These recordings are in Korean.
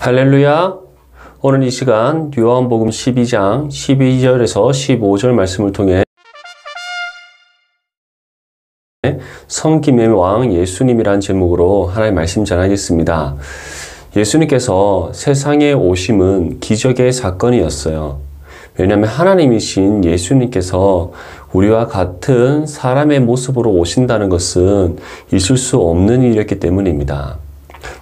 할렐루야! 오늘 이 시간 요한복음 12장 12절에서 15절 말씀을 통해 섬김의 왕 예수님이란 제목으로 하나님의 말씀 전하겠습니다. 예수님께서 세상에 오심은 기적의 사건이었어요. 왜냐하면 하나님이신 예수님께서 우리와 같은 사람의 모습으로 오신다는 것은 있을 수 없는 일이었기 때문입니다.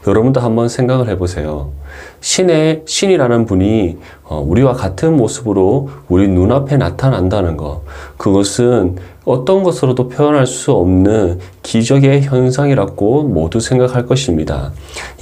여러분도 한번 생각을 해보세요. 신이라는 분이 우리와 같은 모습으로 우리 눈앞에 나타난다는 것, 그것은 어떤 것으로도 표현할 수 없는 기적의 현상이라고 모두 생각할 것입니다.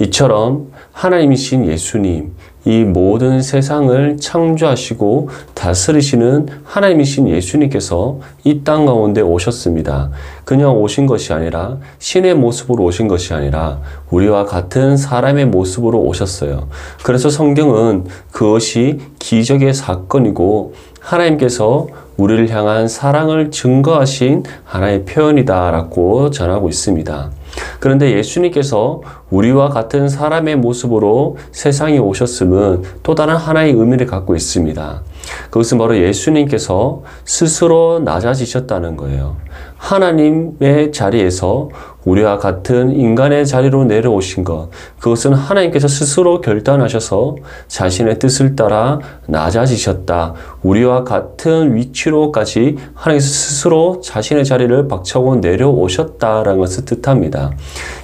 이처럼 하나님이신 예수님, 이 모든 세상을 창조하시고 다스리시는 하나님이신 예수님께서 이 땅 가운데 오셨습니다. 그냥 오신 것이 아니라 신의 모습으로 오신 것이 아니라 우리와 같은 사람의 모습으로 오셨어요. 그래서 성경은 그것이 기적의 사건이고 하나님께서 우리를 향한 사랑을 증거하신 하나의 표현이다라고 전하고 있습니다. 그런데 예수님께서 우리와 같은 사람의 모습으로 세상에 오셨음은 또 다른 하나의 의미를 갖고 있습니다. 그것은 바로 예수님께서 스스로 낮아지셨다는 거예요. 하나님의 자리에서 우리와 같은 인간의 자리로 내려오신 것, 그것은 하나님께서 스스로 결단하셔서 자신의 뜻을 따라 낮아지셨다. 우리와 같은 위치로까지 하나님께서 스스로 자신의 자리를 박차고 내려오셨다라는 것을 뜻합니다.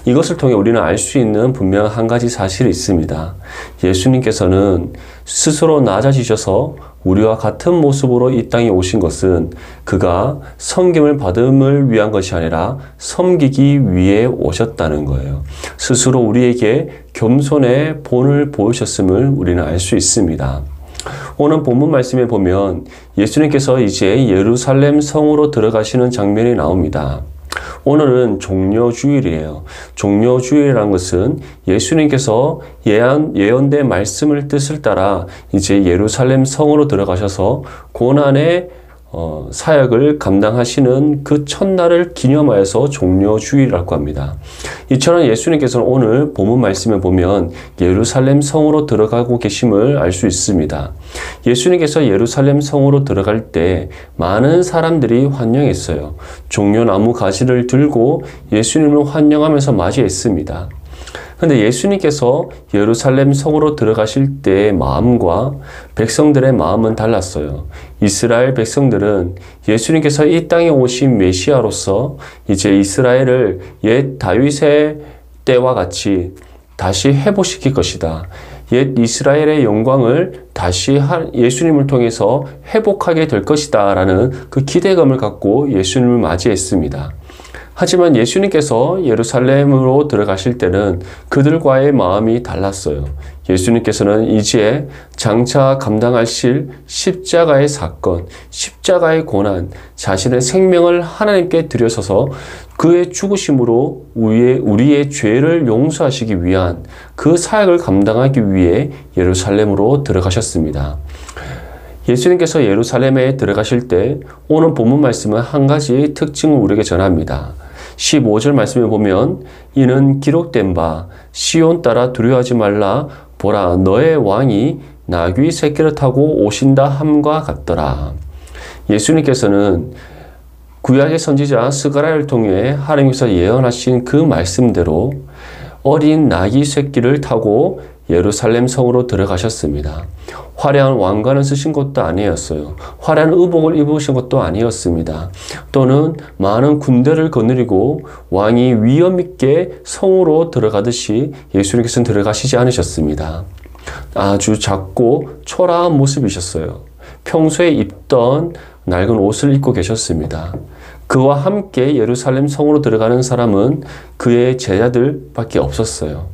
이것을 통해 우리는 알 수 있는 분명한 한 가지 사실이 있습니다. 예수님께서는 스스로 낮아지셔서 우리와 같은 모습으로 이 땅에 오신 것은 그가 섬김을 받음을 위한 것이 아니라 섬기기 위해 오셨다는 거예요. 스스로 우리에게 겸손의 본을 보이셨음을 우리는 알 수 있습니다. 오늘 본문 말씀에 보면 예수님께서 이제 예루살렘 성으로 들어가시는 장면이 나옵니다. 오늘은 종려주일이에요. 종려주일이라는 것은 예수님께서 예언된 말씀을 뜻을 따라 이제 예루살렘 성으로 들어가셔서 고난의 사역을 감당하시는 그 첫날을 기념하여서 종려주일이라고 합니다. 이처럼 예수님께서는 오늘 본문 말씀에 보면 예루살렘 성으로 들어가고 계심을 알 수 있습니다. 예수님께서 예루살렘 성으로 들어갈 때 많은 사람들이 환영했어요. 종려나무 가지를 들고 예수님을 환영하면서 맞이했습니다. 그런데 예수님께서 예루살렘 성으로 들어가실 때의 마음과 백성들의 마음은 달랐어요. 이스라엘 백성들은 예수님께서 이 땅에 오신 메시아로서 이제 이스라엘을 옛 다윗의 때와 같이 다시 회복시킬 것이다. 옛 이스라엘의 영광을 다시 예수님을 통해서 회복하게 될 것이다 라는 그 기대감을 갖고 예수님을 맞이했습니다. 하지만 예수님께서 예루살렘으로 들어가실 때는 그들과의 마음이 달랐어요. 예수님께서는 이제 장차 감당하실 십자가의 사건, 십자가의 고난, 자신의 생명을 하나님께 드려서서 그의 죽으심으로 우리의 죄를 용서하시기 위한 그 사역을 감당하기 위해 예루살렘으로 들어가셨습니다. 예수님께서 예루살렘에 들어가실 때 오늘 본문 말씀은 한 가지 특징을 우리에게 전합니다. 15절 말씀에 보면 이는 기록된 바 시온 따라 두려워하지 말라 보라 너의 왕이 나귀 새끼를 타고 오신다 함과 같더라. 예수님께서는 구약의 선지자 스가랴를 통해 하나님께서 예언하신 그 말씀대로 어린 나귀 새끼를 타고 예루살렘 성으로 들어가셨습니다. 화려한 왕관을 쓰신 것도 아니었어요. 화려한 의복을 입으신 것도 아니었습니다. 또는 많은 군대를 거느리고 왕이 위엄 있게 성으로 들어가듯이 예수님께서는 들어가시지 않으셨습니다. 아주 작고 초라한 모습이셨어요. 평소에 입던 낡은 옷을 입고 계셨습니다. 그와 함께 예루살렘 성으로 들어가는 사람은 그의 제자들밖에 없었어요.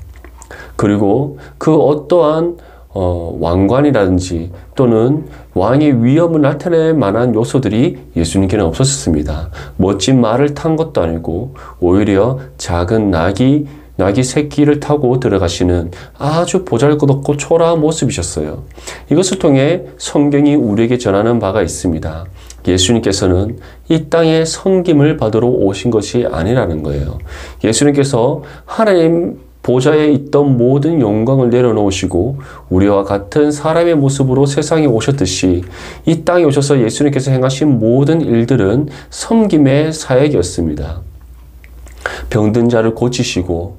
그리고 그 어떠한 왕관이라든지 또는 왕의 위엄을 나타낼 만한 요소들이 예수님께는 없었습니다. 멋진 말을 탄 것도 아니고 오히려 작은 나귀 새끼를 타고 들어가시는 아주 보잘것없고 초라한 모습이셨어요. 이것을 통해 성경이 우리에게 전하는 바가 있습니다. 예수님께서는 이 땅에 섬김을 받으러 오신 것이 아니라는 거예요. 예수님께서 하나님 보좌에 있던 모든 영광을 내려놓으시고 우리와 같은 사람의 모습으로 세상에 오셨듯이 이 땅에 오셔서 예수님께서 행하신 모든 일들은 섬김의 사역이었습니다. 병든 자를 고치시고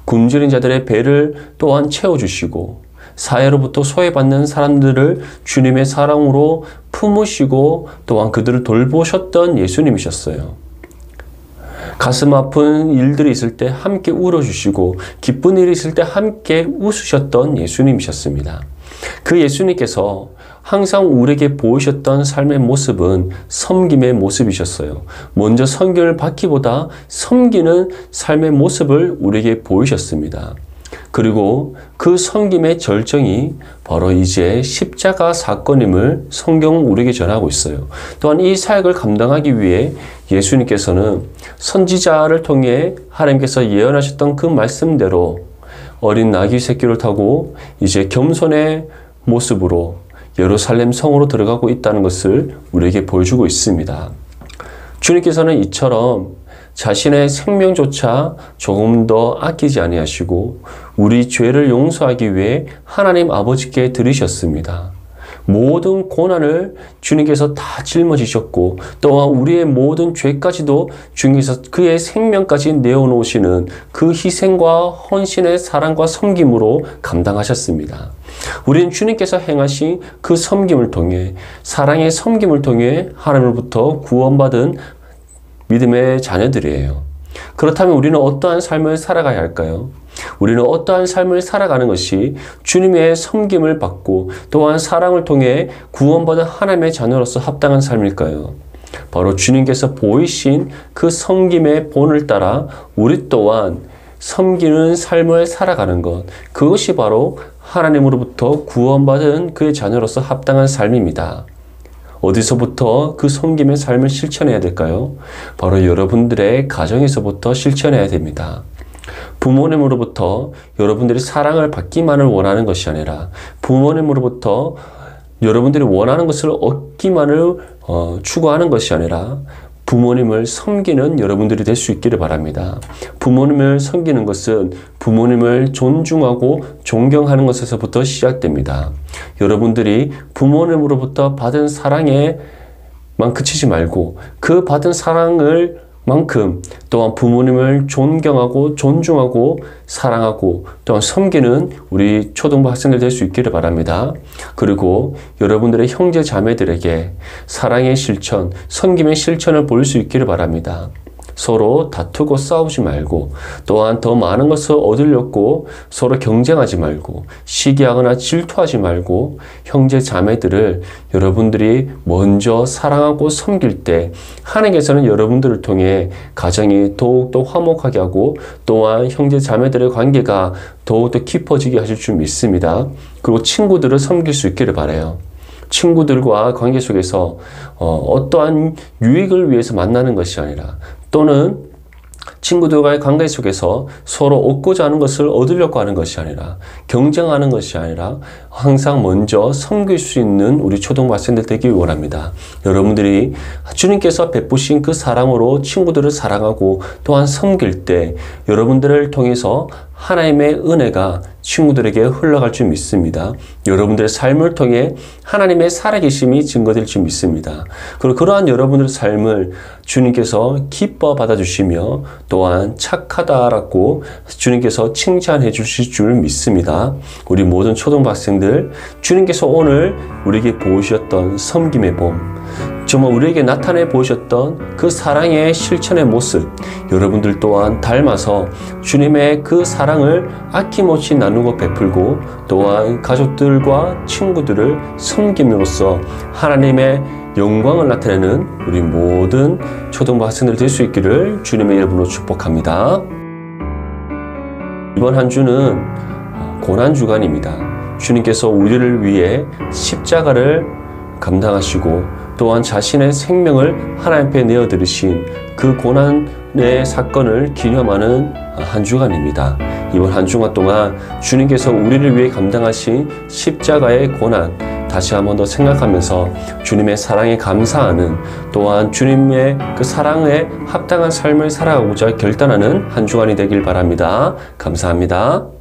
굶주린 자들의 배를 또한 채워주시고 사회로부터 소외받는 사람들을 주님의 사랑으로 품으시고 또한 그들을 돌보셨던 예수님이셨어요. 가슴 아픈 일들이 있을 때 함께 울어주시고 기쁜 일이 있을 때 함께 웃으셨던 예수님이셨습니다. 그 예수님께서 항상 우리에게 보이셨던 삶의 모습은 섬김의 모습이셨어요. 먼저 섬김을 받기보다 섬기는 삶의 모습을 우리에게 보이셨습니다. 그리고 그 섬김의 절정이 바로 이제 십자가 사건임을 성경은 우리에게 전하고 있어요. 또한 이 사역을 감당하기 위해 예수님께서는 선지자를 통해 하나님께서 예언하셨던 그 말씀대로 어린 나귀 새끼를 타고 이제 겸손의 모습으로 예루살렘 성으로 들어가고 있다는 것을 우리에게 보여주고 있습니다. 주님께서는 이처럼 자신의 생명조차 조금 더 아끼지 아니하시고 우리 죄를 용서하기 위해 하나님 아버지께 드리셨습니다. 모든 고난을 주님께서 다 짊어지셨고 또한 우리의 모든 죄까지도 주님께서 그의 생명까지 내어놓으시는 그 희생과 헌신의 사랑과 섬김으로 감당하셨습니다. 우리는 주님께서 행하신 그 섬김을 통해 사랑의 섬김을 통해 하나님으로부터 구원받은 믿음의 자녀들이에요. 그렇다면 우리는 어떠한 삶을 살아가야 할까요? 우리는 어떠한 삶을 살아가는 것이 주님의 섬김을 받고 또한 사랑을 통해 구원받은 하나님의 자녀로서 합당한 삶일까요? 바로 주님께서 보이신 그 섬김의 본을 따라 우리 또한 섬기는 삶을 살아가는 것, 그것이 바로 하나님으로부터 구원받은 그의 자녀로서 합당한 삶입니다. 어디서부터 그 섬김의 삶을 실천해야 될까요? 바로 여러분들의 가정에서부터 실천해야 됩니다. 부모님으로부터 여러분들이 사랑을 받기만을 원하는 것이 아니라 부모님으로부터 여러분들이 원하는 것을 얻기만을 추구하는 것이 아니라 부모님을 섬기는 여러분들이 될 수 있기를 바랍니다. 부모님을 섬기는 것은 부모님을 존중하고 존경하는 것에서부터 시작됩니다. 여러분들이 부모님으로부터 받은 사랑에만 그치지 말고 그 받은 사랑을 만큼 또한 부모님을 존경하고 존중하고 사랑하고 또한 섬기는 우리 초등부 학생들 될 수 있기를 바랍니다. 그리고 여러분들의 형제 자매들에게 사랑의 실천, 섬김의 실천을 보일 수 있기를 바랍니다. 서로 다투고 싸우지 말고 또한 더 많은 것을 얻으려고 서로 경쟁하지 말고 시기하거나 질투하지 말고 형제 자매들을 여러분들이 먼저 사랑하고 섬길 때 하나님께서는 여러분들을 통해 가정이 더욱더 화목하게 하고 또한 형제 자매들의 관계가 더욱더 깊어지게 하실 줄 믿습니다. 그리고 친구들을 섬길 수 있기를 바라요. 친구들과 관계 속에서 어떠한 유익을 위해서 만나는 것이 아니라 또는 친구들과의 관계 속에서 서로 얻고자 하는 것을 얻으려고 하는 것이 아니라 경쟁하는 것이 아니라 항상 먼저 섬길 수 있는 우리 초등부 학생들 되길 원합니다. 여러분들이 주님께서 베푸신 그 사랑으로 친구들을 사랑하고 또한 섬길 때 여러분들을 통해서 하나님의 은혜가 친구들에게 흘러갈 줄 믿습니다. 여러분들의 삶을 통해 하나님의 살아계심이 증거될 줄 믿습니다. 그리고 그러한 여러분들의 삶을 주님께서 기뻐 받아주시며 또한 착하다라고 주님께서 칭찬해 주실 줄 믿습니다. 우리 모든 초등부 학생들, 주님께서 오늘 우리에게 보여주셨던 섬김의 봄, 정말 우리에게 나타내 보이셨던 그 사랑의 실천의 모습, 여러분들 또한 닮아서 주님의 그 사랑을 아낌없이 나누고 베풀고 또한 가족들과 친구들을 섬김으로써 하나님의 영광을 나타내는 우리 모든 초등부 학생들 될 수 있기를 주님의 이름으로 축복합니다. 이번 한 주는 고난주간입니다. 주님께서 우리를 위해 십자가를 감당하시고 또한 자신의 생명을 하나님 앞에 내어드리신 그 고난의 사건을 기념하는 한 주간입니다. 이번 한 주간 동안 주님께서 우리를 위해 감당하신 십자가의 고난, 다시 한 번 더 생각하면서 주님의 사랑에 감사하는, 또한 주님의 그 사랑에 합당한 삶을 살아가고자 결단하는 한 주간이 되길 바랍니다. 감사합니다.